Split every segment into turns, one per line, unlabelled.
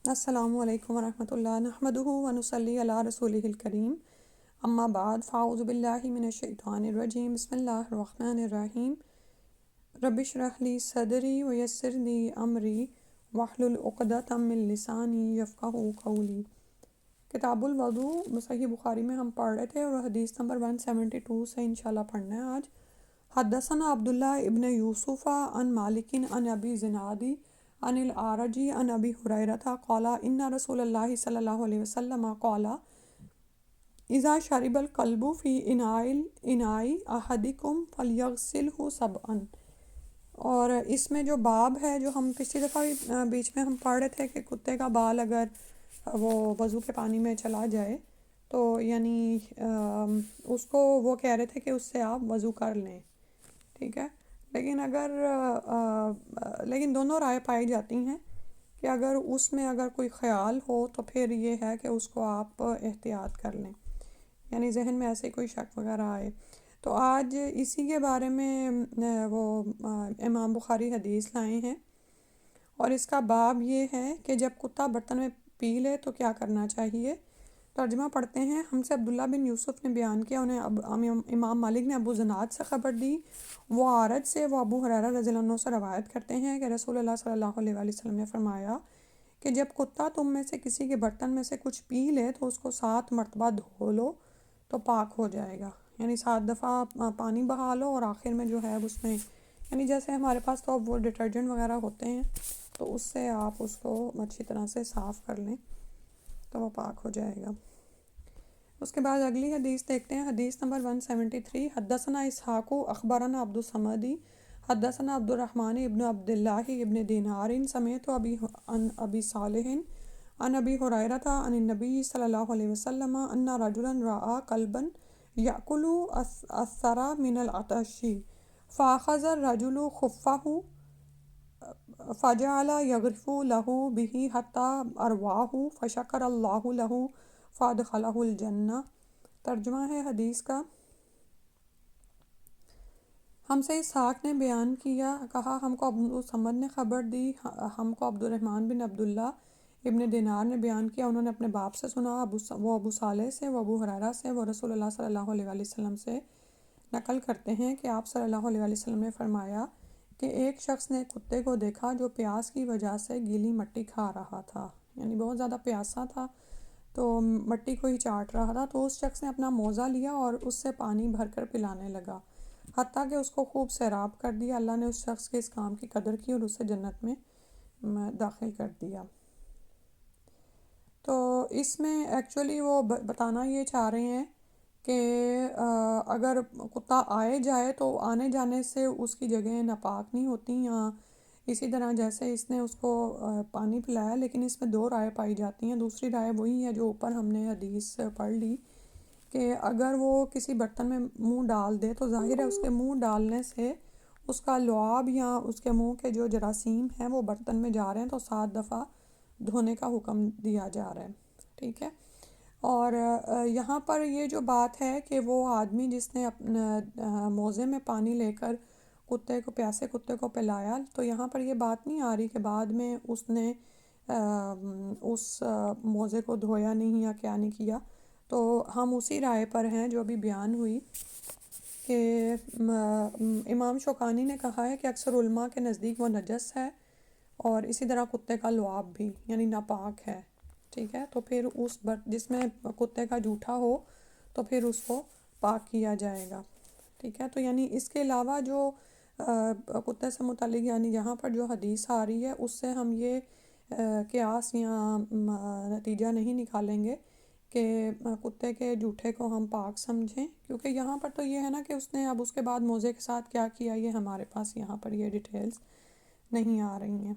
السلام علیکم ورحمۃ اللہ نحمدہ ونصلی علی رسولہ الکریم اما بعد فاعوذ باللہ من الشیطان الرجیم بسم اللہ الرحمن الرحیم رب اشرح لی صدری ویسر لی امری واحلل عقدۃ من لسانی یفقہوا قولی۔ کتاب الوضوء صحیح بخاری میں ہم پڑھ رہے تھے اور حدیث نمبر 172 سے انشاءاللہ پڑھنا ہے آج۔ حدثنا عبداللہ ابن یوسف عن مالک عن ابی زنادی عن الاعرج عن ابی ہریرہ قال ان رسول اللہ صلی اللہ علیہ وسلم قال اذا شرب الکلب فی اناء احدکم فلیغسلہ سبعا۔ اور اس میں جو باب ہے جو ہم پچھلی دفعہ بھی بیچ میں ہم پڑھ رہے تھے کہ کتے کا بال اگر وہ وضو کے پانی میں چلا جائے تو یعنی اس کو وہ کہہ رہے تھے کہ اس سے آپ وضو کر لیں، ٹھیک ہے۔ لیکن دونوں رائے پائی جاتی ہیں کہ اگر اس میں اگر کوئی خیال ہو تو پھر یہ ہے کہ اس کو آپ احتیاط کر لیں، یعنی ذہن میں ایسے کوئی شک وغیرہ آئے۔ تو آج اسی کے بارے میں وہ امام بخاری حدیث لائے ہیں، اور اس کا باب یہ ہے کہ جب کتا برتن میں پی لے تو کیا کرنا چاہیے۔ ترجمہ پڑھتے ہیں۔ ہم سے عبداللہ بن یوسف نے بیان کیا، انہیں امام مالک نے ابو زناد سے خبر دی، وہ اعرج سے، وہ ابو ہریرہ رضی اللہ عنہ سے روایت کرتے ہیں کہ رسول اللہ صلی اللہ علیہ وآلہ وسلم نے فرمایا کہ جب کتا تم میں سے کسی کے برتن میں سے کچھ پی لے تو اس کو 7 مرتبہ دھو لو تو پاک ہو جائے گا، یعنی 7 دفعہ پانی بہا لو اور آخر میں جو ہے اس میں یعنی جیسے ہمارے پاس تو اب وہ ڈٹرجنٹ وغیرہ ہوتے ہیں تو اس سے آپ اس کو اچھی طرح سے صاف کر لیں تو وہ پاک ہو جائے گا۔ اس کے بعد اگلی حدیث دیکھتے ہیں، حدیث نمبر 173۔ حدثنا اسحاق اخبرنا عبد الصمد حدثنا عبد الرحمن ابن عبد اللہ ابن دینار سمعت ابی صالح عن ابی ہریرہ عن النبی صلی اللہ علیہ وسلم ان رجلا رأى كلبا یأکل الثرى من العطش فأخذ الرجل خفه فجعل یغرف له به حتى ارواه فشکر اللہ له فادخلہ الجنہ۔ ترجمہ ہے حدیث کا۔ ہم سے اسحاق نے بیان کیا، کہا ہم کو ابو سمد نے خبر دی، ہم کو عبد الرحمن بن عبداللہ ابن دینار نے بیان کیا، انہوں نے اپنے باپ سے سنا، وہ ابو صالح سے، وہ ابو ہریرہ سے، وہ رسول اللہ صلی اللہ علیہ وآلہ وسلم سے نقل کرتے ہیں کہ آپ صلی اللہ علیہ وآلہ وسلم نے فرمایا کہ ایک شخص نے کتے کو دیکھا جو پیاس کی وجہ سے گیلی مٹی کھا رہا تھا، یعنی بہت زیادہ پیاسا تھا تو مٹی کو ہی چاٹ رہا تھا، تو اس شخص نے اپنا موزہ لیا اور اس سے پانی بھر کر پلانے لگا حتیٰ کہ اس کو خوب سیراب کر دیا۔ اللہ نے اس شخص کے اس کام کی قدر کی اور اسے جنت میں داخل کر دیا۔ تو اس میں ایکچولی وہ بتانا یہ چاہ رہے ہیں کہ اگر کتا آئے جائے تو آنے جانے سے اس کی جگہیں ناپاک نہیں ہوتی، یا اسی طرح جیسے اس نے اس کو پانی پلایا، لیکن اس میں 2 رائے پائی جاتی ہیں۔ دوسری رائے وہی ہے جو اوپر ہم نے حدیث پڑھ لی کہ اگر وہ کسی برتن میں منہ ڈال دے تو ظاہر ہے اس کے منہ ڈالنے سے اس کا لعاب یا اس کے منہ کے جو جراثیم ہیں وہ برتن میں جا رہے ہیں، تو 7 دفعہ دھونے کا حکم دیا جا رہا ہے، ٹھیک ہے۔ اور یہاں پر یہ جو بات ہے کہ وہ آدمی جس نے اپنا موزے میں پانی لے کر کتے کو، پیاسے کتے کو پلایا، تو یہاں پر یہ بات نہیں آ رہی کہ بعد میں اس نے اس موزے کو دھویا نہیں یا کیا نہیں کیا، تو ہم اسی رائے پر ہیں جو ابھی بیان ہوئی کہ امام شوکانی نے کہا ہے کہ اکثر علماء کے نزدیک وہ نجس ہے، اور اسی طرح کتے کا لعاب بھی یعنی ناپاک ہے، ٹھیک ہے۔ تو پھر اس جس میں کتے کا جوٹھا ہو تو پھر اس کو پاک کیا جائے گا، ٹھیک ہے۔ تو یعنی اس کے علاوہ جو کتے سے متعلق یعنی یہاں پر جو حدیث آ رہی ہے اس سے ہم یہ قیاس یا نتیجہ نہیں نکالیں گے کہ کتے کے جوٹھے کو ہم پاک سمجھیں، کیونکہ یہاں پر تو یہ ہے نا کہ اس نے اب اس کے بعد موزے کے ساتھ کیا کیا، یہ ہمارے پاس یہاں پر یہ ڈیٹیلز نہیں آ رہی ہیں۔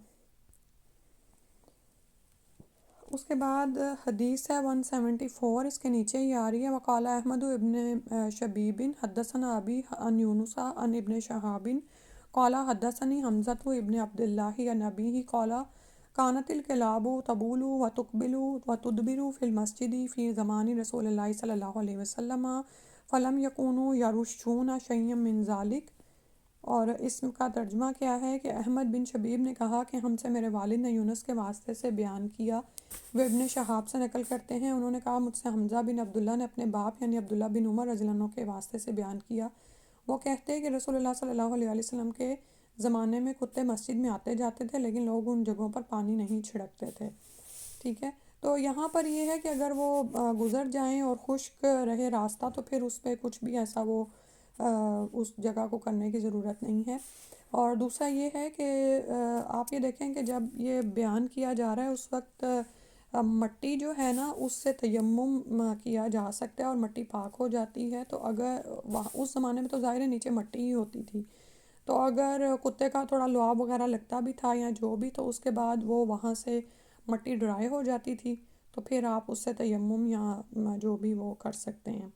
اس کے بعد حدیث ہے 174، اس کے نیچے ہی آ رہی ہے۔ وقال احمد ابن شبیب حدثنا ابی عن یونس عن ابن شہاب قال حدثنی حمزۃ ابن عبد اللہ عن ابیہ قال کانت الکلاب تبول وتقبل وتدبر فی المسجد فی زمان رسول اللہ صلی اللہ علیہ وسلم فلم یکونوا یرشون شیئا من ذلک۔ اور اس کا ترجمہ کیا ہے کہ احمد بن شبیب نے کہا کہ ہم سے میرے والد نے یونس کے واسطے سے بیان کیا۔ وہ ابن شہاب سے نقل کرتے ہیں، انہوں نے کہا مجھ سے حمزہ بن عبداللہ نے اپنے باپ یعنی عبداللہ بن عمر رضی اللہ عنہ کے واسطے سے بیان کیا۔ وہ کہتے ہیں کہ رسول اللہ صلی اللہ علیہ وسلم کے زمانے میں کتے مسجد میں آتے جاتے تھے، لیکن لوگ ان جگہوں پر پانی نہیں چھڑکتے تھے۔ ٹھیک ہے، تو یہاں پر یہ ہے کہ اگر وہ گزر جائیں اور خشک رہے راستہ تو پھر اس پہ کچھ بھی ایسا وہ اس جگہ کو کرنے کی ضرورت نہیں ہے۔ اور دوسرا یہ ہے کہ آپ یہ دیکھیں کہ جب یہ بیان کیا جا رہا ہے اس وقت مٹی جو ہے نا اس سے تیمم کیا جا سکتا ہے اور مٹی پاک ہو جاتی ہے، تو اگر اس زمانے میں تو ظاہر ہے نیچے مٹی ہی ہوتی تھی، تو اگر کتے کا تھوڑا لعاب وغیرہ لگتا بھی تھا یا جو بھی، تو اس کے بعد وہ وہاں سے مٹی ڈرائی ہو جاتی تھی، تو پھر آپ اس سے تیمم یا جو بھی وہ کر سکتے ہیں۔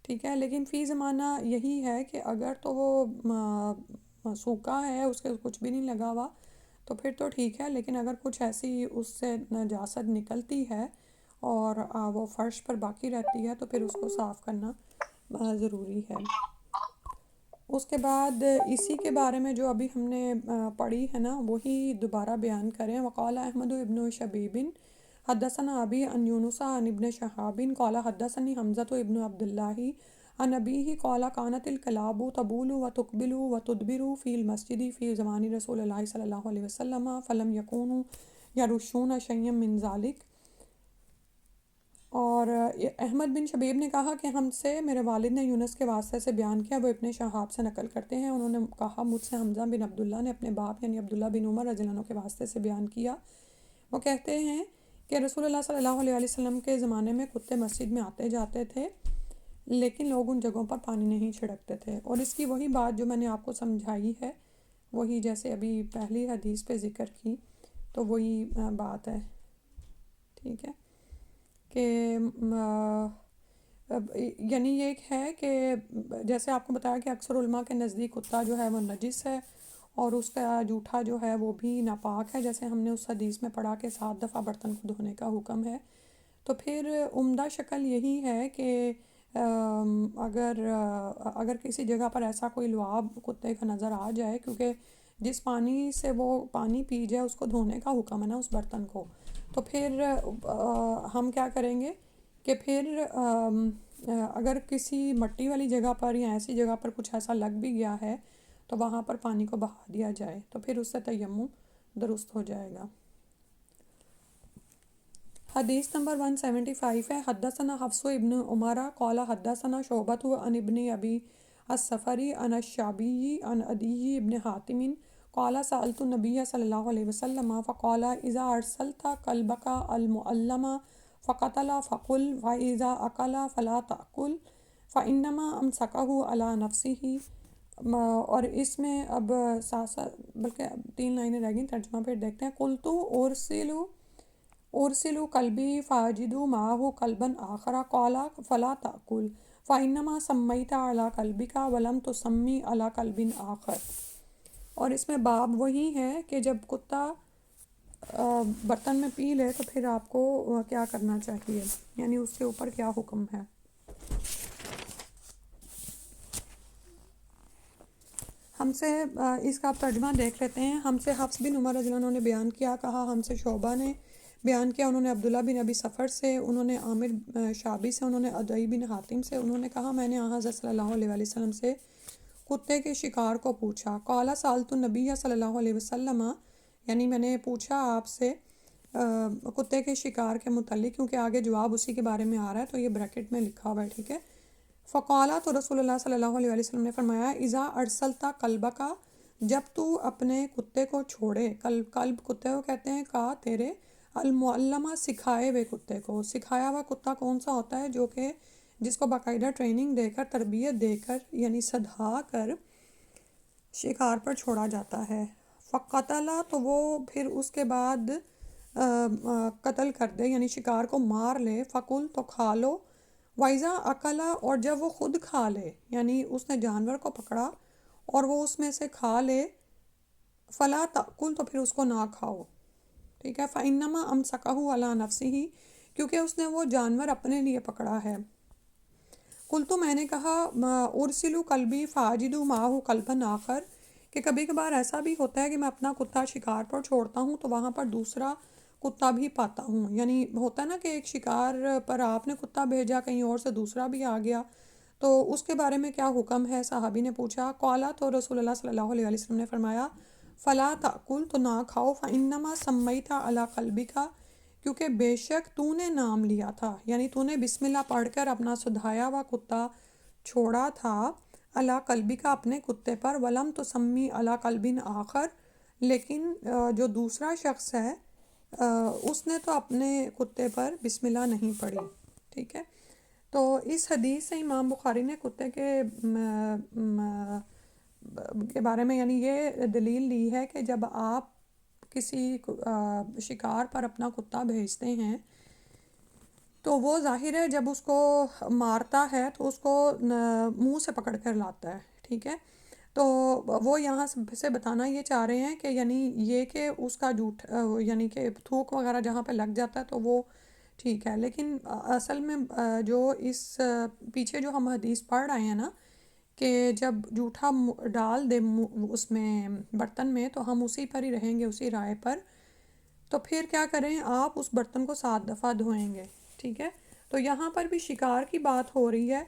ٹھیک ہے، لیکن فی زمانہ یہی ہے کہ اگر تو وہ سوکھا ہے، اس کے کچھ بھی نہیں لگا ہوا، تو پھر تو ٹھیک ہے، لیکن اگر کچھ ایسی اس سے نجاست نکلتی ہے اور وہ فرش پر باقی رہتی ہے تو پھر اس کو صاف کرنا ضروری ہے۔ اس کے بعد اسی کے بارے میں جو ابھی ہم نے پڑھی ہے نا وہی دوبارہ بیان کریں۔ وقال احمد ابن شبیب حدثنا ابی ان یونس عن ابن شہاب قال حدثنی حمزۃ ابن عبد اللہ عن ابیہ قال كانت الكلاب تبول وتقبل وتدبر في المسجد في زمان رسول اللہ صلی اللہ علیہ وسلم فلم يكونوا يرشون شيئا من ذلك۔ اور احمد بن شبیب نے کہا کہ ہم سے میرے والد نے یونس کے واسطے سے بیان کیا، وہ ابن شہاب سے نقل کرتے ہیں، انہوں نے کہا مجھ سے حمزہ بن عبداللہ نے اپنے باپ یعنی عبداللہ بن عمر رضی اللہ عنہ کے واسطے سے بیان کیا۔ وہ کہتے ہیں کہ رسول اللہ صلی اللہ علیہ وسلم کے زمانے میں کتے مسجد میں آتے جاتے تھے، لیکن لوگ ان جگہوں پر پانی نہیں چھڑکتے تھے۔ اور اس کی وہی بات جو میں نے آپ کو سمجھائی ہے، وہی جیسے ابھی پہلی حدیث پہ ذکر کی، تو وہی بات ہے۔ ٹھیک ہے کہ یعنی یہ ایک ہے کہ جیسے آپ کو بتایا کہ اکثر علماء کے نزدیک کتا جو ہے وہ نجس ہے اور اس کا جوٹھا جو ہے وہ بھی ناپاک ہے، جیسے ہم نے اس حدیث میں پڑھا کہ 7 دفعہ برتن کو دھونے کا حکم ہے۔ تو پھر عمدہ شکل یہی ہے کہ اگر کسی جگہ پر ایسا کوئی لعاب کتے کا نظر آ جائے، کیونکہ جس پانی سے وہ پانی پی جائے اس کو دھونے کا حکم ہے نا اس برتن کو، تو پھر ہم کیا کریں گے کہ پھر اگر کسی مٹی والی جگہ پر یا ایسی جگہ پر کچھ ایسا لگ بھی گیا ہے تو وہاں پر پانی کو بہا دیا جائے، تو پھر اس سے تیمم درست ہو جائے گا۔ حدیث نمبر 175 ہے حدثنا حفص ابن عمر قال حدثنا شعبۃ عن ابن ابی الصفری عن الشعبی عن عدی ابن حاتم قال سألت النبی صلی اللہ علیہ وسلم فقال اذا ارسلت کلبک المعلم فقتل فقل واذا اکل فلا تأکل فانما امسکہ علی نفسہ۔ اور اس میں اب ساتھ بلکہ 3 لائنیں رہ گئیں، ترجمہ پھر دیکھتے ہیں۔ قلت ارسلوا کلبی فاجدوا معه کلبا آخر قال فلا تأکل فانما سمیت علی کلبک ولم تسمی علی کلب آخر۔ اور اس میں باب وہی ہے کہ جب کتا برتن میں پی لے تو پھر آپ کو کیا کرنا چاہیے، یعنی اس کے اوپر کیا حکم ہے۔ ہم سے اس کا ترجمہ دیکھ لیتے ہیں۔ ہم سے حفص بن عمر رضی اللہ عنہ نے بیان کیا، کہا ہم سے شعبہ نے بیان کیا، انہوں نے عبداللہ بن ابی صفر سے، انہوں نے عامر شعبی سے، انہوں نے عدی بن حاتم سے، انہوں نے کہا میں نے حضرت صلی اللہ علیہ وسلم سے کتے کے شکار کو پوچھا۔ قال سألت النبی صلی اللہ علیہ وسلم، یعنی میں نے پوچھا آپ سے کتے کے شکار کے متعلق، کیونکہ آگے جواب اسی کے بارے میں آ رہا ہے تو یہ بریکٹ میں لکھا ہوا ہے، ٹھیک ہے۔ فقالا، تو رسول اللہ صلی اللہ علیہ وسلم نے فرمایا اذا ارسلتا کلبک، جب تو اپنے کتے کو چھوڑے، کلب کتے کو کہتے ہیں، کہا تیرے، المعلمہ سکھائے ہوئے کتے کو۔ سکھایا ہوا کتا کون سا ہوتا ہے؟ جو کہ جس کو باقاعدہ ٹریننگ دے کر، تربیت دے کر، یعنی سدھا کر شکار پر چھوڑا جاتا ہے۔ فقتل، تو وہ پھر اس کے بعد قتل کر دے، یعنی شکار کو مار لے، فکل، تو کھا لو، وائزا اکلا، اور جب وہ خود کھا لے، یعنی اس نے جانور کو پکڑا اور وہ اس میں سے کھا لے، فلا تأکل، تو پھر اس کو نہ کھاؤ، ٹھیک ہے۔ فإنما امسکہ علی نفسہ، کیونکہ اس نے وہ جانور اپنے لیے پکڑا ہے۔ قلت، میں نے کہا ارسلوا کلبی فاجدوا معہ کلبا آخر، کہ کبھی کبھار ایسا بھی ہوتا ہے کہ میں اپنا کتا شکار پر چھوڑتا ہوں تو وہاں پر دوسرا کتا بھی پاتا ہوں، یعنی ہوتا ہے نا کہ ایک شکار پر آپ نے کتا بھیجا، کہیں اور سے دوسرا بھی آ گیا، تو اس کے بارے میں کیا حکم ہے؟ صحابی نے پوچھا، قالا، تو رسول اللہ صلی اللہ علیہ وسلم نے فرمایا، فلا تاکل، تو نہ کھاؤ، فانما سمیت علی قلبک، کیونکہ بے شک تو نے نام لیا تھا، یعنی تو نے بسم اللہ پڑھ کر اپنا سدھایا ہوا کتا چھوڑا تھا، علی قلبک، اپنے کتے پر، ولم تسمی علی قلب آخر، لیکن جو دوسرا شخص ہے اس نے تو اپنے کتے پر بسم اللہ نہیں پڑھی، ٹھیک ہے۔ تو اس حدیث سے امام بخاری نے کتے کے بارے میں یعنی یہ دلیل لی ہے کہ جب آپ کسی شکار پر اپنا کتا بھیجتے ہیں تو وہ ظاہر ہے جب اس کو مارتا ہے تو اس کو منہ سے پکڑ کر لاتا ہے، ٹھیک ہے۔ تو وہ یہاں سے بتانا یہ چاہ رہے ہیں کہ یعنی یہ کہ اس کا جھوٹ یعنی کہ تھوک وغیرہ جہاں پہ لگ جاتا ہے تو وہ ٹھیک ہے، لیکن اصل میں جو اس پیچھے جو ہم حدیث پڑھ رہے ہیں نا کہ جب جھوٹا ڈال دے اس میں برتن میں تو ہم اسی پر ہی رہیں گے، اسی رائے پر، تو پھر کیا کریں؟ آپ اس برتن کو 7 دفعہ دھوئیں گے، ٹھیک ہے۔ تو یہاں پر بھی شکار کی بات ہو رہی ہے،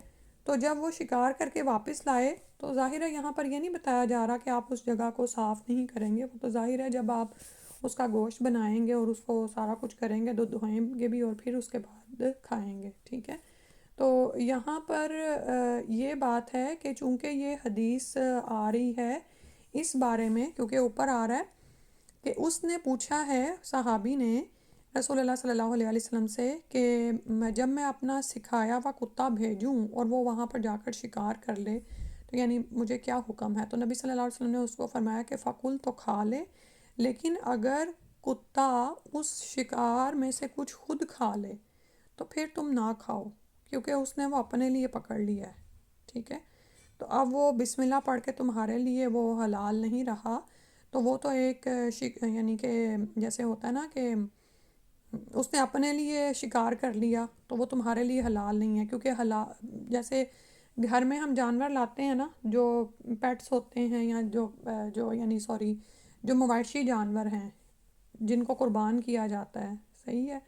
تو جب وہ شکار کر کے واپس لائے تو ظاہر ہے یہاں پر یہ نہیں بتایا جا رہا کہ آپ اس جگہ کو صاف نہیں کریں گے، وہ تو ظاہر ہے جب آپ اس کا گوشت بنائیں گے اور اس کو سارا کچھ کریں گے تو دھوئیں گے بھی اور پھر اس کے بعد کھائیں گے، ٹھیک ہے۔ تو یہاں پر یہ بات ہے کہ چونکہ یہ حدیث آ رہی ہے اس بارے میں، کیونکہ اوپر آ رہا ہے کہ اس نے پوچھا ہے، صحابی نے رسول اللہ صلی اللہ علیہ وسلم سے کہ جب میں اپنا سکھایا ہوا کتا بھیجوں اور وہ وہاں پر جا کر شکار کر لے تو یعنی مجھے کیا حکم ہے؟ تو نبی صلی اللہ علیہ وسلم نے اس کو فرمایا کہ فکل، تو کھا لے، لیکن اگر کتا اس شکار میں سے کچھ خود کھا لے تو پھر تم نہ کھاؤ، کیونکہ اس نے وہ اپنے لیے پکڑ لیا ہے، ٹھیک ہے۔ تو اب وہ بسم اللہ پڑھ کے تمہارے لیے وہ حلال نہیں رہا، تو وہ تو ایک یعنی کہ جیسے ہوتا ہے نا کہ اس نے اپنے لیے شکار کر لیا تو وہ تمہارے لیے حلال نہیں ہے، کیونکہ حلال جیسے گھر میں ہم جانور لاتے ہیں نا جو پیٹس ہوتے ہیں یا جو یعنی سوری جو مویشی جانور ہیں جن کو قربان کیا جاتا ہے، صحیح ہے،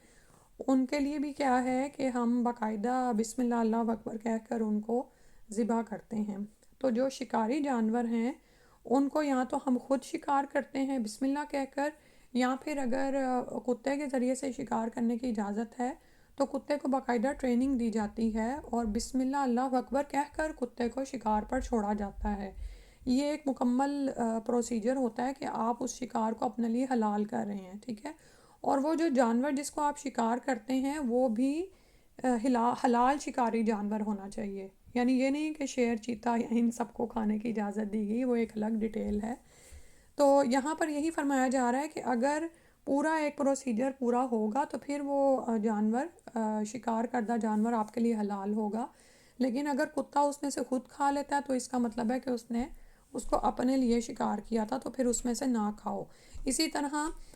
ان کے لیے بھی کیا ہے کہ ہم باقاعدہ بسم اللہ اللہ اکبر کہہ کر ان کو ذبح کرتے ہیں۔ تو جو شکاری جانور ہیں ان کو یا تو ہم خود شکار کرتے ہیں بسم اللہ کہہ کر، یا پھر اگر کتے کے ذریعے سے شکار کرنے کی اجازت ہے تو کتے کو باقاعدہ ٹریننگ دی جاتی ہے اور بسم اللہ اللہ اکبر کہہ کر کتے کو شکار پر چھوڑا جاتا ہے۔ یہ ایک مکمل پروسیجر ہوتا ہے کہ آپ اس شکار کو اپنے لیے حلال کر رہے ہیں، ٹھیک ہے۔ اور وہ جو جانور جس کو آپ شکار کرتے ہیں وہ بھی حلال شکاری جانور ہونا چاہیے، یعنی یہ نہیں کہ شیر، چیتا ان سب کو کھانے کی اجازت دی گئی، وہ ایک الگ ڈیٹیل ہے۔ تو یہاں پر یہی فرمایا جا رہا ہے کہ اگر پورا ایک پروسیجر پورا ہوگا تو پھر وہ جانور شکار کردہ جانور آپ کے لیے حلال ہوگا، لیکن اگر کتا اس میں سے خود کھا لیتا ہے تو اس کا مطلب ہے کہ اس نے اس کو اپنے لیے شکار کیا تھا، تو پھر اس میں سے نہ کھاؤ۔ اسی طرح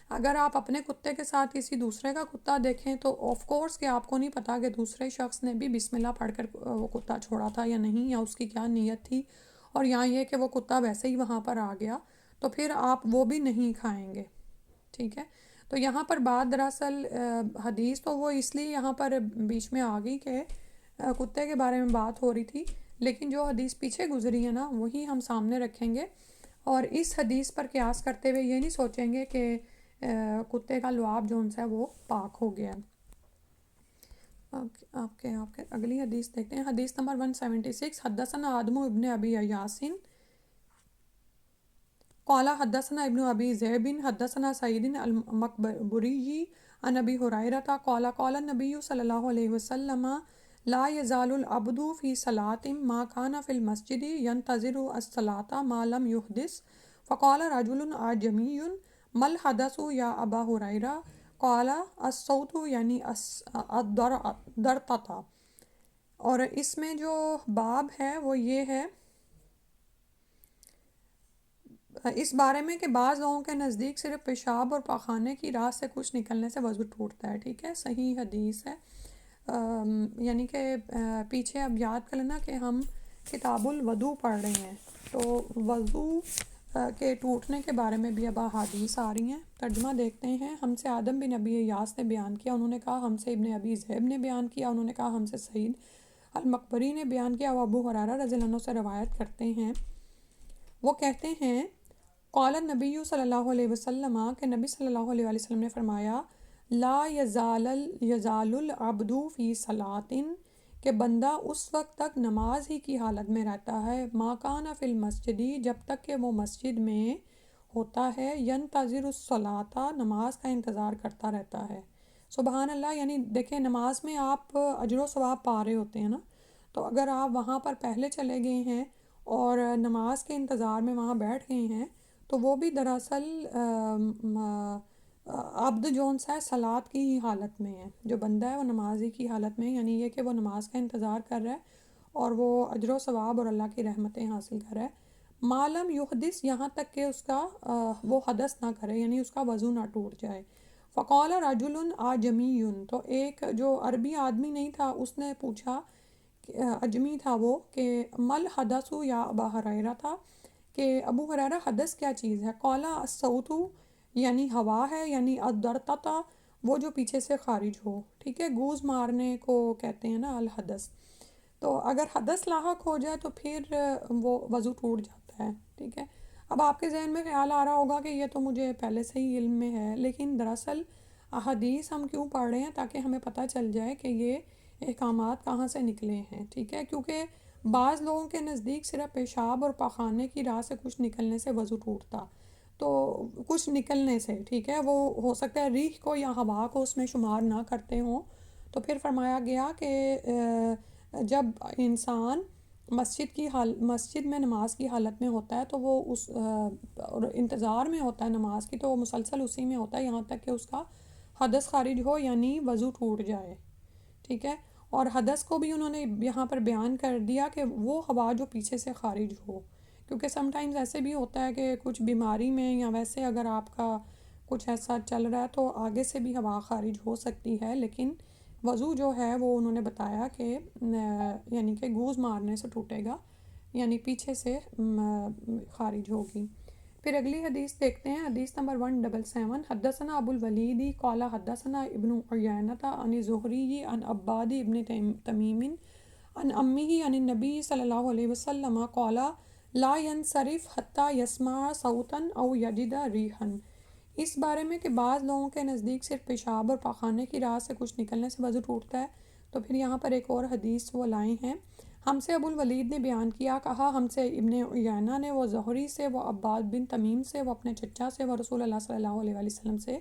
اگر آپ اپنے کتے کے ساتھ کسی دوسرے کا کتا دیکھیں تو آف کورس کہ آپ کو نہیں پتا کہ دوسرے شخص نے بھی بسم اللہ پڑھ کر وہ کتا چھوڑا تھا یا نہیں، یا اس کی کیا نیت تھی، اور یہاں یہ کہ وہ کتا ویسے ہی وہاں پر آ گیا تو پھر آپ وہ بھی نہیں کھائیں گے، ٹھیک ہے۔ تو یہاں پر بات دراصل حدیث تو وہ اس لیے یہاں پر بیچ میں آ گئی کہ کتے کے بارے میں بات ہو رہی تھی، لیکن جو حدیث پیچھے گزری ہے نا وہی ہم سامنے رکھیں گے، اور اس حدیث پر قیاس کرتے ہوئے یہ نہیں سوچیں گے کہ کتے کا لعاب جو ان سے وہ پاک ہو گیا ہے۔ آپ کے اگلی حدیث دیکھتے ہیں، حدیث نمبر 176، حدثنا آدم ابن ابی یاسین قال حدثنا ابن ابی ذئب حدثنا سعید المقبری عن ابی ہریرہ قال قال النبی صلی اللہ علیہ وسلم لا يزال العبد في صلاة ما كان في المسجد ينتظر الصلاة ما لم يحدث فقال رجل اعجمی ما الحدث یا ابا ہریرہ قال الصوت یعنی الدرطة۔ اور اس میں جو باب ہے وہ یہ ہے اس بارے میں کہ بعض لوگوں کے نزدیک صرف پیشاب اور پاخانے کی راہ سے کچھ نکلنے سے وضو ٹوٹتا ہے، ٹھیک ہے، صحیح حدیث ہے۔ یعنی کہ پیچھے اب یاد کر لینا کہ ہم کتاب الوضو پڑھ رہے ہیں، تو وضو کے ٹوٹنے کے بارے میں بھی اب احادیث آ رہی ہیں۔ ترجمہ دیکھتے ہیں۔ ہم سے آدم بن ابی ایاس نے بیان کیا، انہوں نے کہا ہم سے ابن ابی ذئب نے بیان کیا، انہوں نے کہا ہم سے سعید المقبری نے بیان کیا، وہ ابو ہریرہ رضی اللہ عنہ سے روایت کرتے ہیں، وہ کہتے ہیں قال النبی صلی اللہ علیہ وسلم کہ نبی صلی اللہ علیہ وسلم نے فرمایا لا یزال العبد فی صلاۃ کہ بندہ اس وقت تک نماز ہی کی حالت میں رہتا ہے، ما کان فی المسجد جب تک کہ وہ مسجد میں ہوتا ہے، ینتظر الصلاۃ نماز کا انتظار کرتا رہتا ہے۔ سبحان اللہ، یعنی دیکھیں نماز میں آپ اجر و ثواب پا رہے ہوتے ہیں نا، تو اگر آپ وہاں پر پہلے چلے گئے ہیں اور نماز کے انتظار میں وہاں بیٹھ گئے ہیں تو وہ بھی دراصل عبد جون سا ہے صلات کی ہی حالت میں ہے، جو بندہ ہے وہ نمازی کی حالت میں، یعنی یہ کہ وہ نماز کا انتظار کر رہا ہے اور وہ اجر و ثواب اور اللہ کی رحمتیں حاصل کر رہا ہے۔ معلم یحدث یہاں تک کہ اس کا وہ حدث نہ کرے، یعنی اس کا وضو نہ ٹوٹ جائے۔ فقال رجل اعجمی، تو ایک جو عربی آدمی نہیں تھا اس نے پوچھا، عجمی تھا وہ، کہ مل حدث یا ابا ہریرہ تھا کہ ابو ہریرہ حدث کیا چیز ہے؟ قال الصوت یعنی ہوا ہے، یعنی الدرتتا وہ جو پیچھے سے خارج ہو، ٹھیک ہے، گوز مارنے کو کہتے ہیں نا الحدث۔ تو اگر حدث لاحق ہو جائے تو پھر وہ وضو ٹوٹ جاتا ہے، ٹھیک ہے۔ اب آپ کے ذہن میں خیال آ رہا ہوگا کہ یہ تو مجھے پہلے سے ہی علم میں ہے، لیکن دراصل احادیث ہم کیوں پڑھ رہے ہیں؟ تاکہ ہمیں پتہ چل جائے کہ یہ احکامات کہاں سے نکلے ہیں، ٹھیک ہے، کیونکہ بعض لوگوں کے نزدیک صرف پیشاب اور پاخانے کی راہ سے کچھ نکلنے سے وضو ٹوٹتا، تو کچھ نکلنے سے، ٹھیک ہے، وہ ہو سکتا ہے ریح کو یا ہوا کو اس میں شمار نہ کرتے ہوں، تو پھر فرمایا گیا کہ جب انسان مسجد میں نماز کی حالت میں ہوتا ہے تو وہ اس انتظار میں ہوتا ہے نماز کی، تو وہ مسلسل اسی میں ہوتا ہے یہاں تک کہ اس کا حدث خارج ہو، یعنی وضو ٹوٹ جائے، ٹھیک ہے۔ اور حدث کو بھی انہوں نے یہاں پر بیان کر دیا کہ وہ ہوا جو پیچھے سے خارج ہو، کیونکہ سم ٹائمز ایسے بھی ہوتا ہے کہ کچھ بیماری میں یا ویسے اگر آپ کا کچھ ایسا چل رہا ہے تو آگے سے بھی ہوا خارج ہو سکتی ہے، لیکن وضو جو ہے وہ انہوں نے بتایا کہ یعنی کہ گوز مارنے سے ٹوٹے گا، یعنی پیچھے سے خارج ہوگی۔ پھر اگلی حدیث دیکھتے ہیں، حدیث نمبر 177۔ حدثنا ابو الولید قال حدثنا ابن عیینۃ عن زہری عن عباد ابن تمیم عن امیہ عن النبی صلی اللہ علیہ وسلم قال لا ينصرف حتى يسمع صوتا او یجد ریحا۔ اس بارے میں کہ بعض لوگوں کے نزدیک صرف پیشاب اور پاخانے کی راہ سے کچھ نکلنے سے وضو ٹوٹتا ہے، تو پھر یہاں پر ایک اور حدیث وہ لائے ہیں، ہم سے ابو الولید نے بیان کیا، کہا ہم سے ابن عیینہ نے، وہ زہری سے، وہ عباد بن تمیم سے، وہ اپنے چچا سے، وہ رسول اللہ صلی اللہ علیہ وسلم سے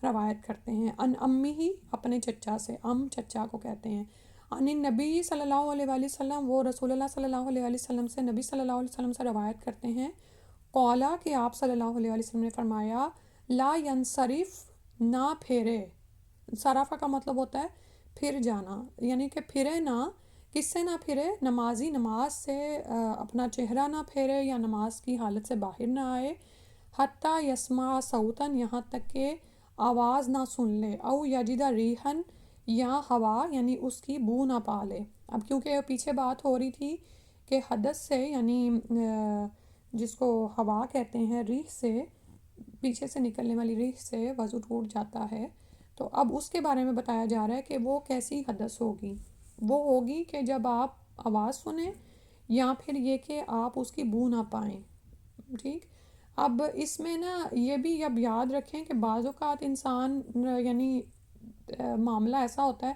روایت کرتے ہیں، ان امی ہی اپنے چچا سے، چچا کو کہتے ہیں، ان نبی صلی اللہ علیہ وسلم وہ رسول اللہ صلی اللہ علیہ وسلم سے، نبی صلی اللہ علیہ وسلم سے روایت کرتے ہیں، قولا کہ آپ صلی اللہ علیہ وسلم نے فرمایا لا ینصرف نہ پھیرے، صرفہ کا مطلب ہوتا ہے پھر جانا، یعنی کہ پھرے نہ، کس سے نہ پھرے؟ نمازی نماز سے اپنا چہرہ نہ پھیرے یا نماز کی حالت سے باہر نہ آئے، حتیٰ یسمع صوتاً یہاں تک کہ آواز نہ سن لے، او یجد ریحاً یا ہوا یعنی اس کی بو نہ پا لے۔ اب کیونکہ پیچھے بات ہو رہی تھی کہ حدث سے یعنی جس کو ہوا کہتے ہیں، ریح سے، پیچھے سے نکلنے والی ریح سے وضو ٹوٹ جاتا ہے، تو اب اس کے بارے میں بتایا جا رہا ہے کہ وہ کیسی حدث ہوگی؟ وہ ہوگی کہ جب آپ آواز سنیں یا پھر یہ کہ آپ اس کی بو نہ پائیں، ٹھیک۔ اب اس میں نا یہ بھی اب یاد رکھیں کہ بعض اوقات انسان یعنی معاملہ ایسا ہوتا ہے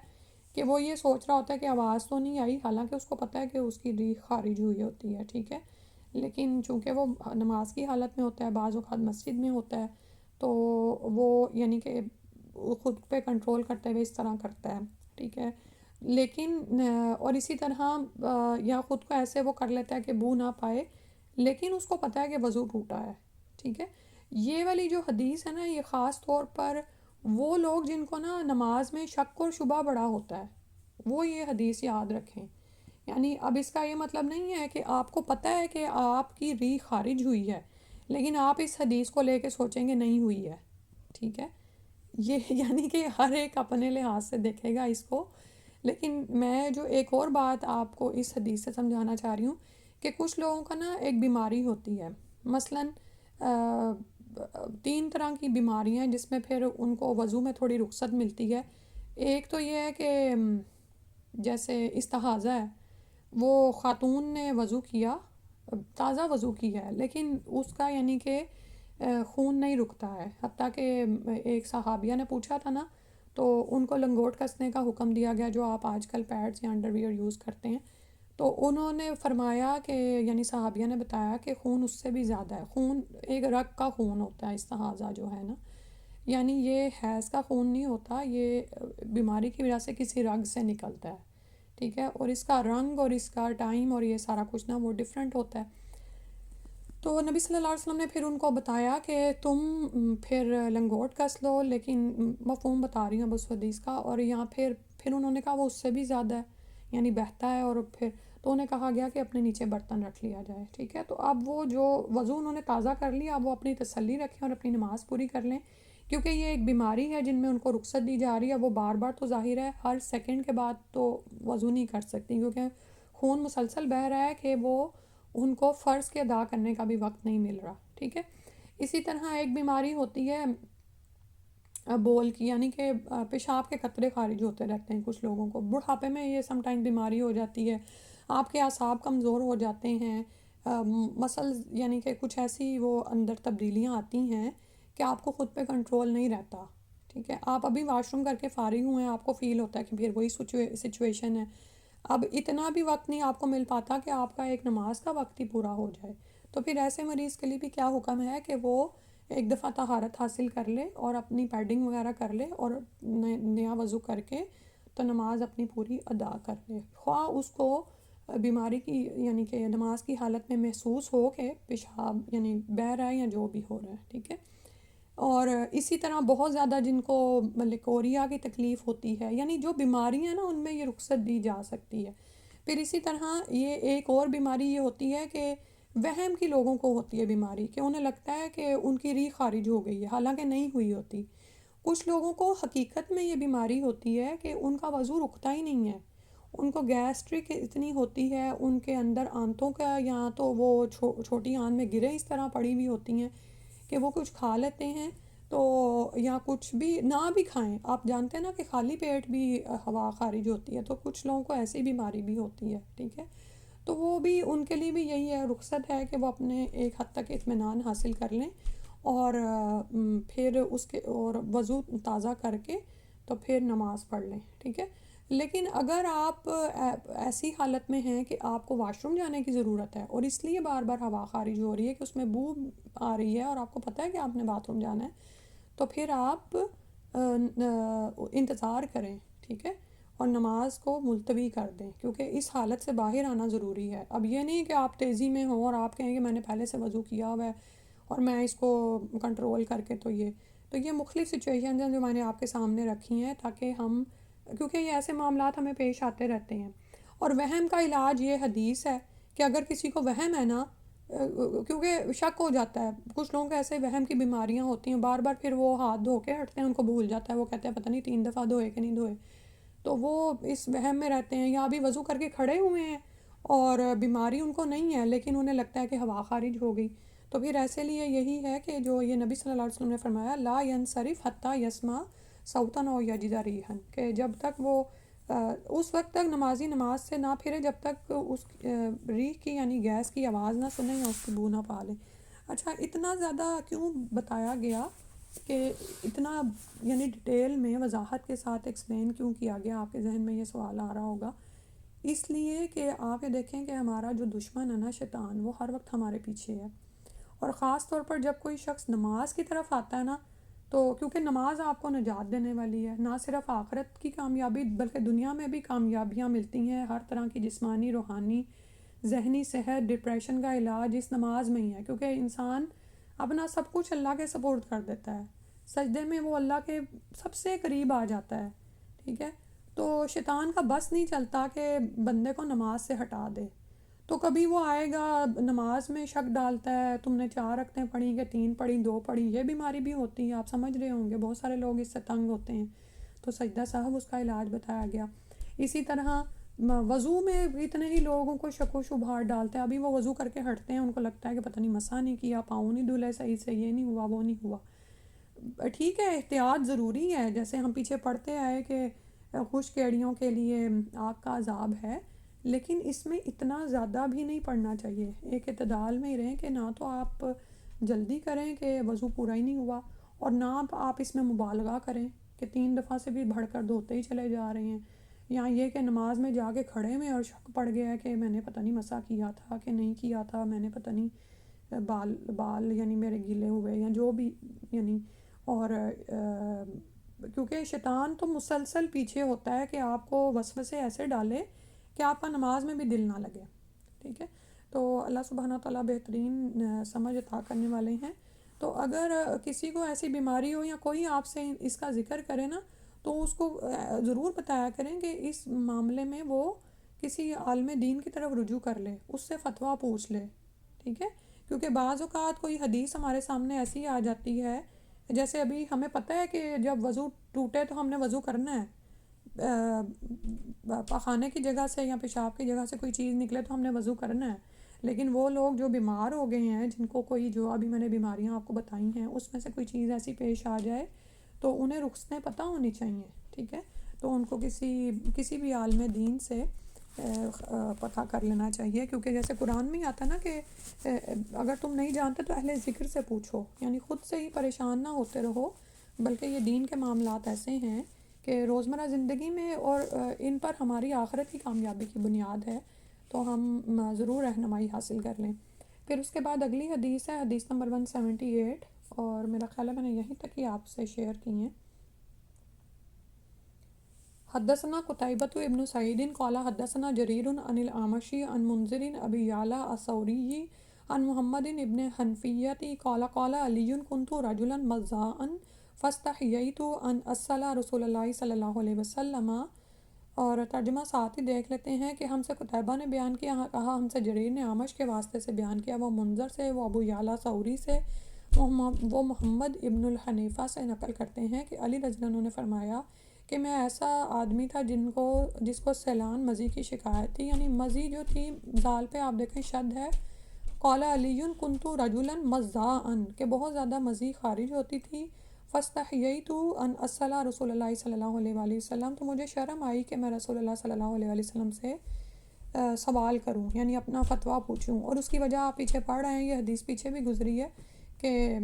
کہ وہ یہ سوچ رہا ہوتا ہے کہ آواز تو نہیں آئی، حالانکہ اس کو پتہ ہے کہ اس کی ریح خارج ہوئی ہوتی ہے، ٹھیک ہے، لیکن چونکہ وہ نماز کی حالت میں ہوتا ہے، بعض اوقات مسجد میں ہوتا ہے، تو وہ یعنی کہ خود پہ کنٹرول کرتے ہوئے اس طرح کرتا ہے، ٹھیک ہے، لیکن اور اسی طرح یا خود کو ایسے وہ کر لیتا ہے کہ بو نہ پائے، لیکن اس کو پتہ ہے کہ وضو ٹوٹا ہے، ٹھیک ہے۔ یہ والی جو حدیث ہے نا، یہ خاص طور پر وہ لوگ جن کو نا نماز میں شک اور شبہ بڑا ہوتا ہے، وہ یہ حدیث یاد رکھیں۔ یعنی اب اس کا یہ مطلب نہیں ہے کہ آپ کو پتہ ہے کہ آپ کی ریح خارج ہوئی ہے لیکن آپ اس حدیث کو لے کے سوچیں گے نہیں ہوئی ہے، ٹھیک ہے، یہ یعنی کہ ہر ایک اپنے لحاظ سے دیکھے گا اس کو، لیکن میں جو ایک اور بات آپ کو اس حدیث سے سمجھانا چاہ رہی ہوں کہ کچھ لوگوں کا نا ایک بیماری ہوتی ہے، مثلاً تین طرح کی بیماریاں ہیں جس میں پھر ان کو وضو میں تھوڑی رخصت ملتی ہے۔ ایک تو یہ ہے کہ جیسے استحاضہ ہے، وہ خاتون نے وضو کیا، تازہ وضو کیا ہے، لیکن اس کا یعنی کہ خون نہیں رکتا ہے، حتیٰ کہ ایک صحابیہ نے پوچھا تھا نا، تو ان کو لنگوٹ کسنے کا حکم دیا گیا، جو آپ آج کل پیڈز یا انڈر ویئر یوز کرتے ہیں، تو انہوں نے فرمایا کہ یعنی صحابیہ نے بتایا کہ خون اس سے بھی زیادہ ہے، خون ایک رگ کا خون ہوتا ہے استحاضہ جو ہے نا، یعنی یہ حیض کا خون نہیں ہوتا، یہ بیماری کی وجہ سے کسی رگ سے نکلتا ہے، ٹھیک ہے، اور اس کا رنگ اور اس کا ٹائم اور یہ سارا کچھ نا وہ ڈیفرنٹ ہوتا ہے۔ تو نبی صلی اللہ علیہ وسلم نے پھر ان کو بتایا کہ تم پھر لنگوٹ کس لو، لیکن مفہوم بتا رہی ہوں اس حدیث کا، اور یہاں پھر انہوں نے کہا وہ اس سے بھی زیادہ ہے، یعنی بہتا ہے، اور پھر تو انہیں کہا گیا کہ اپنے نیچے برتن رکھ لیا جائے، ٹھیک ہے۔ تو اب وہ جو وضو انہوں نے تازہ کر لیا، اب وہ اپنی تسلی رکھیں اور اپنی نماز پوری کر لیں، کیونکہ یہ ایک بیماری ہے جن میں ان کو رخصت دی جا رہی ہے، وہ بار بار تو ظاہر ہے ہر سیکنڈ کے بعد تو وضو نہیں کر سکتی، کیونکہ خون مسلسل بہہ رہا ہے کہ وہ ان کو فرض کے ادا کرنے کا بھی وقت نہیں مل رہا، ٹھیک ہے۔ اسی طرح ایک بیماری ہوتی ہے بول کی، یعنی کہ پیشاب کے قطرے خارج ہوتے رہتے ہیں کچھ لوگوں کو، بڑھاپے میں یہ سم ٹائم بیماری ہو جاتی ہے، آپ کے اعصاب کمزور ہو جاتے ہیں، مسلز یعنی کہ کچھ ایسی وہ اندر تبدیلیاں آتی ہیں کہ آپ کو خود پہ کنٹرول نہیں رہتا، ٹھیک ہے، آپ ابھی واش روم کر کے فارغ ہوئے ہیں، آپ کو فیل ہوتا ہے کہ پھر وہی سچویشن ہے، اب اتنا بھی وقت نہیں آپ کو مل پاتا کہ آپ کا ایک نماز کا وقت ہی پورا ہو جائے، تو پھر ایسے مریض کے لیے بھی کیا حکم ہے کہ وہ ایک دفعہ طہارت حاصل کر لے اور اپنی پیڈنگ وغیرہ کر لے اور نیا وضو کر کے تو نماز اپنی پوری ادا کر لے، خواہ اس کو بیماری کی یعنی کہ نماز کی حالت میں محسوس ہو کہ پیشاب یعنی بہہ رہا ہے یا جو بھی ہو رہا ہے، ٹھیک ہے۔ اور اسی طرح بہت زیادہ جن کو لیکوریا کی تکلیف ہوتی ہے، یعنی جو بیماریاں ہیں نا ان میں یہ رخصت دی جا سکتی ہے۔ پھر اسی طرح یہ ایک اور بیماری یہ ہوتی ہے کہ وہم کی لوگوں کو ہوتی ہے بیماری، کہ انہیں لگتا ہے کہ ان کی ریح خارج ہو گئی ہے، حالانکہ نہیں ہوئی ہوتی، کچھ لوگوں کو حقیقت میں یہ بیماری ہوتی ہے کہ ان کا وضو رکتا ہی نہیں ہے، ان کو گیسٹرک اتنی ہوتی ہے، ان کے اندر آنتوں کا یا تو وہ چھوٹی آنت میں گرے اس طرح پڑی ہوئی ہوتی ہیں کہ وہ کچھ کھا لیتے ہیں تو یا کچھ بھی نہ بھی کھائیں، آپ جانتے ہیں نا کہ خالی پیٹ بھی ہوا خارج ہوتی ہے، تو کچھ لوگوں کو ایسی بیماری بھی ہوتی ہے، ٹھیک ہے، تو وہ بھی ان کے لیے بھی یہی ہے، رخصت ہے کہ وہ اپنے ایک حد تک اطمینان حاصل کر لیں اور پھر اس کے اور وضو تازہ کر کے تو پھر نماز پڑھ لیں، ٹھیک ہے۔ لیکن اگر آپ ایسی حالت میں ہیں کہ آپ کو واش روم جانے کی ضرورت ہے اور اس لیے بار بار ہوا خارج ہو رہی ہے کہ اس میں بو آ رہی ہے اور آپ کو پتہ ہے کہ آپ نے باتھ روم جانا ہے، تو پھر آپ انتظار کریں، ٹھیک ہے، اور نماز کو ملتوی کر دیں، کیونکہ اس حالت سے باہر آنا ضروری ہے۔ اب یہ نہیں کہ آپ تیزی میں ہوں اور آپ کہیں کہ میں نے پہلے سے وضو کیا ہوا ہے اور میں اس کو کنٹرول کر کے تو یہ مختلف سچویشنز ہیں جو میں نے آپ کے سامنے رکھی ہیں تاکہ ہم، کیونکہ یہ ایسے معاملات ہمیں پیش آتے رہتے ہیں، اور وہم کا علاج یہ حدیث ہے کہ اگر کسی کو وہم ہے نا، کیونکہ شک ہو جاتا ہے، کچھ لوگوں کو ایسے وہم کی بیماریاں ہوتی ہیں، بار بار پھر وہ ہاتھ دھو کے ہٹتے ہیں، ان کو بھول جاتا ہے، وہ کہتے ہیں پتہ نہیں 3 دفعہ دھوئے کہ نہیں دھوئے، تو وہ اس وہم میں رہتے ہیں، یا ابھی وضو کر کے کھڑے ہوئے ہیں اور بیماری ان کو نہیں ہے لیکن انہیں لگتا ہے کہ ہوا خارج ہو گئی، تو پھر ایسے لیے یہی ہے کہ جو یہ نبی صلی اللہ علیہ وسلم نے فرمایا لا ینصرف حتی یسمع صوتا او یجد ریحا، کہ جب تک وہ اس وقت تک نمازی نماز سے نہ پھرے جب تک اس ریح کی یعنی گیس کی آواز نہ سنیں یا اس کی بو نہ پا لیں۔ اچھا، اتنا زیادہ کیوں بتایا گیا کہ اتنا یعنی ڈیٹیل میں وضاحت کے ساتھ ایکسپلین کیوں کیا گیا، آپ کے ذہن میں یہ سوال آ رہا ہوگا، اس لیے کہ آپ یہ دیکھیں کہ ہمارا جو دشمن ہے نا شیطان، وہ ہر وقت ہمارے پیچھے ہے، اور خاص طور پر جب کوئی شخص نماز کی طرف آتا ہے نا، تو کیونکہ نماز آپ کو نجات دینے والی ہے، نہ صرف آخرت کی کامیابی بلکہ دنیا میں بھی کامیابیاں ملتی ہیں، ہر طرح کی جسمانی، روحانی، ذہنی صحت، ڈپریشن کا علاج اس نماز میں ہی ہے، کیونکہ انسان اپنا سب کچھ اللہ کے سپورٹ کر دیتا ہے، سجدے میں وہ اللہ کے سب سے قریب آ جاتا ہے، ٹھیک ہے، تو شیطان کا بس نہیں چلتا کہ بندے کو نماز سے ہٹا دے، تو کبھی وہ آئے گا نماز میں شک ڈالتا ہے، تم نے 4 رکعتیں پڑھی کہ 3 پڑھی 2 پڑھی، یہ بیماری بھی ہوتی ہے، آپ سمجھ رہے ہوں گے، بہت سارے لوگ اس سے تنگ ہوتے ہیں، تو سجدہ سہو اس کا علاج بتایا گیا۔ اسی طرح وضو میں اتنے ہی لوگوں کو شک و شبہات ڈالتے ہیں، ابھی وہ وضو کر کے ہٹتے ہیں، ان کو لگتا ہے کہ پتہ نہیں مسا نہیں کیا، پاؤں نہیں دھلے صحیح سے، یہ نہیں ہوا وہ نہیں ہوا۔ ٹھیک ہے احتیاط ضروری ہے، جیسے ہم پیچھے پڑھتے آئے کہ خشک ایڑیوں کے لیے آگ کا عذاب ہے، لیکن اس میں اتنا زیادہ بھی نہیں پڑھنا چاہیے، ایک اعتدال میں ہی رہیں کہ نہ تو آپ جلدی کریں کہ وضو پورا ہی نہیں ہوا، اور نہ آپ اس میں مبالغہ کریں کہ 3 دفعہ سے بھی بڑھ کر دھوتے ہی چلے جا رہے ہیں، یا یہ کہ نماز میں جا کے کھڑے میں اور شک پڑ گیا ہے کہ میں نے پتہ نہیں مسا کیا تھا کہ نہیں کیا تھا، میں نے پتہ نہیں بال یعنی میرے گیلے ہوئے یا جو بھی، یعنی اور کیونکہ شیطان تو مسلسل پیچھے ہوتا ہے کہ آپ کو وسوسے ایسے ڈالے کہ آپ کا نماز میں بھی دل نہ لگے، ٹھیک ہے۔ تو اللہ سبحانہ تعالیٰ بہترین سمجھ عطا کرنے والے ہیں۔ تو اگر کسی کو ایسی بیماری ہو یا کوئی آپ سے اس کا ذکر کرے نا، تو اس کو ضرور بتایا کریں کہ اس معاملے میں وہ کسی عالم دین کی طرف رجوع کر لے، اس سے فتویٰ پوچھ لے، ٹھیک ہے۔ کیونکہ بعض اوقات کوئی حدیث ہمارے سامنے ایسی آ جاتی ہے، جیسے ابھی ہمیں پتہ ہے کہ جب وضو ٹوٹے تو ہم نے وضو کرنا ہے، پخانے کی جگہ سے یا پیشاب کی جگہ سے کوئی چیز نکلے تو ہم نے وضو کرنا ہے، لیکن وہ لوگ جو بیمار ہو گئے ہیں، جن کو کوئی جو ابھی میں نے بیماریاں آپ کو بتائی ہیں اس میں سے کوئی چیز ایسی پیش آ جائے تو انہیں رخصتیں پتہ ہونی چاہیے، ٹھیک ہے۔ تو ان کو کسی بھی عالم دین سے پتہ کر لینا چاہیے، کیونکہ جیسے قرآن میں ہی آتا نا کہ اگر تم نہیں جانتے تو اہل ذکر سے پوچھو، یعنی خود سے ہی پریشان نہ ہوتے رہو، بلکہ یہ دین کے معاملات ایسے ہیں کہ روزمرہ زندگی میں اور ان پر ہماری آخرت کی کامیابی کی بنیاد ہے، تو ہم ضرور رہنمائی حاصل کر لیں۔ پھر اس کے بعد اگلی حدیث ہے حدیث نمبر 178، اور میرا خیال ہے میں نے یہیں تک ہی آپ سے شیئر کی ہیں۔ حدثنا قتيبة ابن سعيد قال حدثنا جرير عن الأعمش عن منذر أبي يعلى الثوري عن محمد بن حنفية قال قال علي كنت رجلا مزاء فاستحييت أن أسأل رسول الله صلی اللہ علیہ وسلم، اور ترجمہ ساتھ ہی دیکھ لیتے ہیں کہ ہم سے قتیبہ نے بیان کیا، کہا ہم سے جریر نے اعمش کے واسطے سے بیان کیا، وہ منذر سے، وہ ابو یعلیٰ ثوری سے، وہ محمد ابن الحنیفہ سے نقل کرتے ہیں کہ علی رضی اللہ عنہ نے فرمایا کہ میں ایسا آدمی تھا جس کو سیلان مزی کی شکایت تھی، یعنی مزی جو تھی زال پہ آپ دیکھیں شد ہے، قال علی کنت رجلا مزاء کہ بہت زیادہ مزی خارج ہوتی تھی، فاستحییت ان اسأل رسول اللہ صلی اللہ علیہ وآلہ وسلم، تو مجھے شرم آئی کہ میں رسول اللہ صلی اللہ علیہ وآلہ وسلم سے سوال کروں، یعنی اپنا فتویٰ پوچھوں، اور اس کی وجہ آپ پیچھے پڑھ رہے ہیں، یہ حدیث پیچھے بھی گزری ہے کہ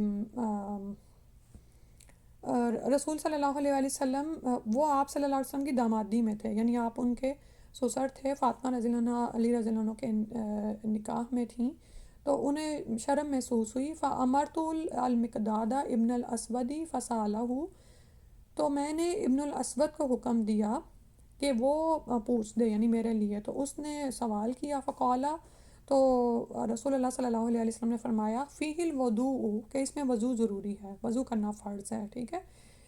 رسول صلی اللہ علیہ وآلہ وسلم وہ آپ صلی اللہ علیہ وسلم کی دامادی میں تھے، یعنی آپ ان کے سسر تھے، فاطمہ رضی اللہ عنہ علی رضی اللہ عنہ کے نکاح میں تھیں، تو انہیں شرم محسوس ہوئی، فَأَمَرْتُ الْمِقْدَادَ ابن الاسود فَسَأَلَهُ، تو میں نے ابن الاسود کو حکم دیا کہ وہ پوچھ دے، یعنی میرے لیے، تو اس نے سوال کیا، فقالا، تو رسول اللہ صلی اللہ علیہ وسلم نے فرمایا فیہ الوضوء کہ اس میں وضو ضروری ہے، وضو کرنا فرض ہے، ٹھیک ہے۔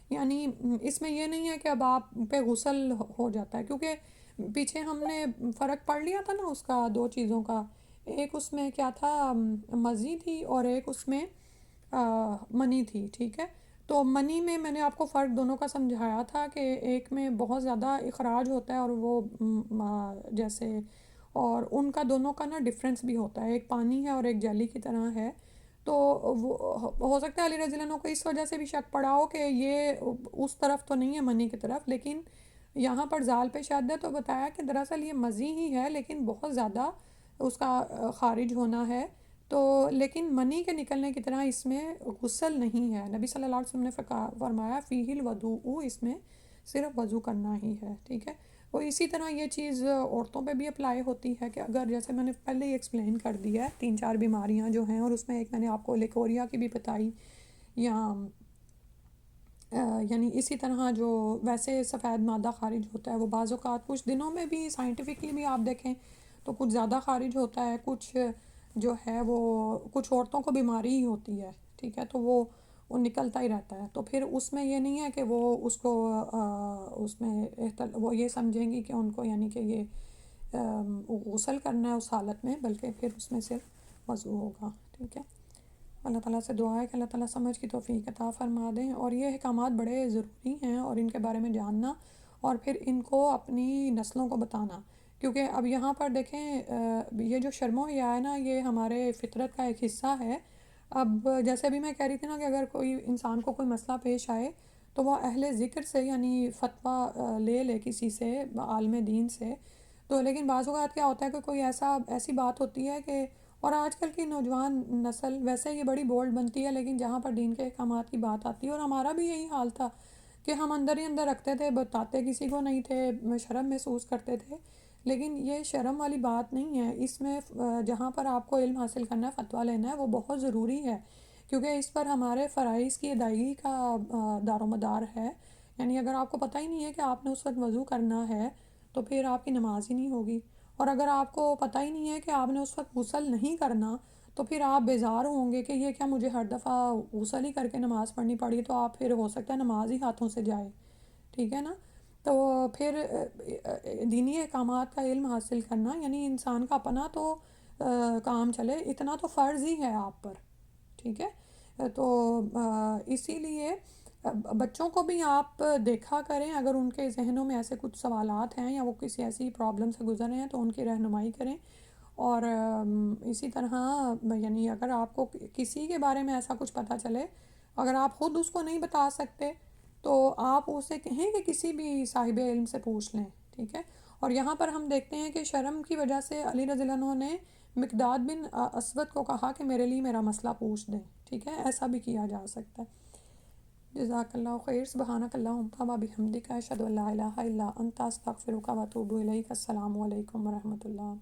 یعنی اس میں یہ نہیں ہے کہ اب آپ پہ غسل ہو جاتا ہے، کیونکہ پیچھے ہم نے فرق پڑھ لیا تھا نا اس کا، دو چیزوں کا، ایک اس میں کیا تھا مزی تھی، اور ایک اس میں منی تھی، ٹھیک ہے۔ تو منی میں میں نے آپ کو فرق دونوں کا سمجھایا تھا کہ ایک میں بہت زیادہ اخراج ہوتا ہے، اور وہ جیسے، اور ان کا دونوں کا نا ڈفرینس بھی ہوتا ہے، ایک پانی ہے اور ایک جیلی کی طرح ہے، تو وہ ہو سکتا ہے علی رضی اللہ عنہ کو اس وجہ سے بھی شک پڑا ہو کہ یہ اس طرف تو نہیں ہے منی کی طرف، لیکن یہاں پر زال پہ شد ہے تو بتایا کہ دراصل یہ مزی ہی ہے، لیکن بہت زیادہ اس کا خارج ہونا ہے، تو لیکن منی کے نکلنے کی طرح اس میں غسل نہیں ہے، نبی صلی اللہ علیہ وسلم نے فرمایا فیہ الوضوء، اس میں صرف وضو کرنا ہی ہے، ٹھیک ہے۔ وہ اسی طرح یہ چیز عورتوں پہ بھی اپلائی ہوتی ہے کہ اگر جیسے میں نے پہلے ہی ایکسپلین کر دیا ہے 3-4 بیماریاں جو ہیں، اور اس میں ایک میں نے آپ کو لیکوریا کی بھی بتائی، یا یعنی اسی طرح جو ویسے سفید مادہ خارج ہوتا ہے وہ بعض اوقات کچھ دنوں میں بھی سائنٹیفکلی بھی آپ دیکھیں تو کچھ زیادہ خارج ہوتا ہے، کچھ جو ہے وہ کچھ عورتوں کو بیماری ہی ہوتی ہے، ٹھیک ہے، تو وہ نکلتا ہی رہتا ہے، تو پھر اس میں یہ نہیں ہے کہ وہ اس کو اس میں وہ یہ سمجھیں گی کہ ان کو یعنی کہ یہ غسل کرنا ہے اس حالت میں، بلکہ پھر اس میں صرف وضو ہوگا، ٹھیک ہے۔ اللہ تعالیٰ سے دعا ہے کہ اللہ تعالیٰ سمجھ کی توفیق عطا فرما دیں، اور یہ احکامات بڑے ضروری ہیں، اور ان کے بارے میں جاننا اور پھر ان کو اپنی نسلوں کو بتانا کیونکہ اب یہاں پر دیکھیں یہ جو شرم و حیا ہے نا، یہ ہمارے فطرت کا ایک حصہ ہے۔ اب جیسے ابھی میں کہہ رہی تھی نا کہ اگر کوئی انسان کو کوئی مسئلہ پیش آئے تو وہ اہل ذکر سے یعنی فتویٰ لے لے کسی سے، عالم دین سے۔ تو لیکن بعض اوقات کیا ہوتا ہے کہ کوئی ایسی بات ہوتی ہے کہ، اور آج کل کی نوجوان نسل ویسے یہ بڑی بولڈ بنتی ہے، لیکن جہاں پر دین کے احکامات کی بات آتی ہے، اور ہمارا بھی یہی حال تھا کہ ہم اندر ہی اندر رکھتے تھے، بتاتے کسی کو نہیں تھے، شرم محسوس کرتے تھے۔ لیکن یہ شرم والی بات نہیں ہے، اس میں جہاں پر آپ کو علم حاصل کرنا ہے، فتویٰ لینا ہے، وہ بہت ضروری ہے، کیونکہ اس پر ہمارے فرائض کی ادائیگی کا دار و مدار ہے۔ یعنی اگر آپ کو پتہ ہی نہیں ہے کہ آپ نے اس وقت وضو کرنا ہے تو پھر آپ کی نماز ہی نہیں ہوگی، اور اگر آپ کو پتہ ہی نہیں ہے کہ آپ نے اس وقت غسل نہیں کرنا تو پھر آپ بیزار ہوں گے کہ یہ کیا مجھے ہر دفعہ غسل ہی کر کے نماز پڑھنی پڑی، تو آپ پھر ہو سکتا ہے نماز ہی ہاتھوں سے جائے، ٹھیک ہے نا؟ تو پھر دینی احکامات کا علم حاصل کرنا یعنی انسان کا اپنا تو کام چلے، اتنا تو فرض ہی ہے آپ پر، ٹھیک ہے؟ تو اسی لیے بچوں کو بھی آپ دیکھا کریں، اگر ان کے ذہنوں میں ایسے کچھ سوالات ہیں یا وہ کسی ایسی پرابلم سے گزر رہے ہیں تو ان کی رہنمائی کریں۔ اور اسی طرح یعنی اگر آپ کو کسی کے بارے میں ایسا کچھ پتہ چلے، اگر آپ خود اس کو نہیں بتا سکتے تو آپ اسے کہیں کہ کسی بھی صاحب علم سے پوچھ لیں، ٹھیک ہے؟ اور یہاں پر ہم دیکھتے ہیں کہ شرم کی وجہ سے علی رضی اللہ عنہ نے مقداد بن اسود کو کہا کہ میرے لیے میرا مسئلہ پوچھ دیں، ٹھیک ہے؟ ایسا بھی کیا جا سکتا ہے۔ جزاک اللہ خیر، سبحانک اللہم و بحمدک، اشہد ان لا الہ الا انت، استغفرک و اتوب الیک۔ السلام علیکم ورحمۃ اللہ۔